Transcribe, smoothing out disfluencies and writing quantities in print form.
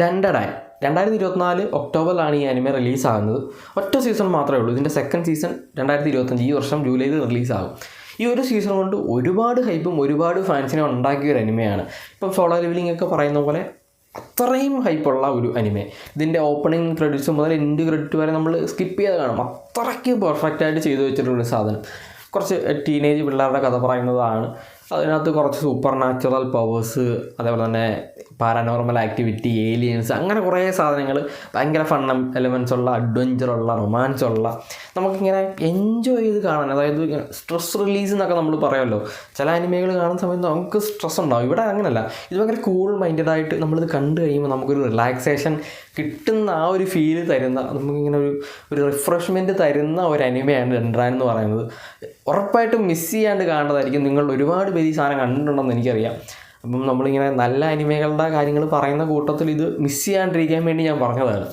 ഡണ്ടഡാൻ 2024 ഒക്ടോബറിലാണ് ഈ അനിമെ റിലീസാകുന്നത്. ഒറ്റ സീസൺ മാത്രമേ ഉള്ളൂ. ഇതിൻ്റെ സെക്കൻഡ് സീസൺ 2025 ഈ വർഷം ജൂലൈയിൽ റിലീസാകും. ഈ ഒരു സീസൺ കൊണ്ട് ഒരുപാട് ഹൈപ്പും ഒരുപാട് ഫാൻസിനെ ഉണ്ടാക്കിയ ഒരു അനിമയാണ്. ഇപ്പം സോളോ ലെവലിംഗ് ഒക്കെ പറയുന്ന പോലെ അത്രയും ഹൈപ്പുള്ള ഒരു അനിമെ. ഇതിൻ്റെ ഓപ്പണിംഗ് ക്രെഡിറ്റ്സ് മുതൽ എൻഡ് ക്രെഡിറ്റ് വരെ നമ്മൾ സ്കിപ്പ് ചെയ്ത് കാണും. അത്രയ്ക്ക് പെർഫെക്റ്റായിട്ട് ചെയ്തു വെച്ചിട്ടുള്ളൊരു സാധനം. കുറച്ച് ടീനേജ് പിള്ളേരുടെ കഥ പറയുന്നതാണ്. അതിനകത്ത് കുറച്ച് സൂപ്പർ നാച്ചുറൽ പവേഴ്സ്, അതേപോലെ തന്നെ പാരാനോർമൽ ആക്ടിവിറ്റി, ഏലിയൻസ്, അങ്ങനെ കുറേ സാധനങ്ങൾ, ഭയങ്കര ഫൺ എലമെൻറ്റ്സ് ഉള്ള, അഡ്വഞ്ചറുള്ള, റൊമാൻസ് ഉള്ള, നമുക്കിങ്ങനെ എൻജോയ് ചെയ്ത് കാണാൻ, അതായത് സ്ട്രെസ് റിലീസ് എന്നൊക്കെ നമ്മൾ പറയുമല്ലോ. ചില അനിമകൾ കാണുന്ന സമയത്ത് നമുക്ക് സ്ട്രെസ് ഉണ്ടാവും. ഇവിടെ അങ്ങനെയല്ല. ഇത് ഭയങ്കര കൂൾ മൈൻഡഡായിട്ട് നമ്മളിത് കണ്ടു കഴിയുമ്പോൾ നമുക്കൊരു റിലാക്സേഷൻ കിട്ടുന്ന ആ ഒരു ഫീല് തരുന്ന, നമുക്കിങ്ങനെ ഒരു റിഫ്രഷ്മെൻറ്റ് തരുന്ന ഒരു അനിമയാണ് ഡണ്ടഡാൻ എന്ന് പറയുന്നത്. ഉറപ്പായിട്ടും മിസ് ചെയ്യാണ്ട് കാണേണ്ടതായിരിക്കും. നിങ്ങൾ ഒരുപാട് പേര് ഈ സാധനം കണ്ടിട്ടുണ്ടെന്ന് എനിക്കറിയാം. അപ്പം നമ്മളിങ്ങനെ നല്ല അനിമകളുടെ കാര്യങ്ങൾ പറയുന്ന കൂട്ടത്തിൽ ഇത് മിസ് ചെയ്യാണ്ടിരിക്കാൻ വേണ്ടി ഞാൻ പറഞ്ഞതാണ്.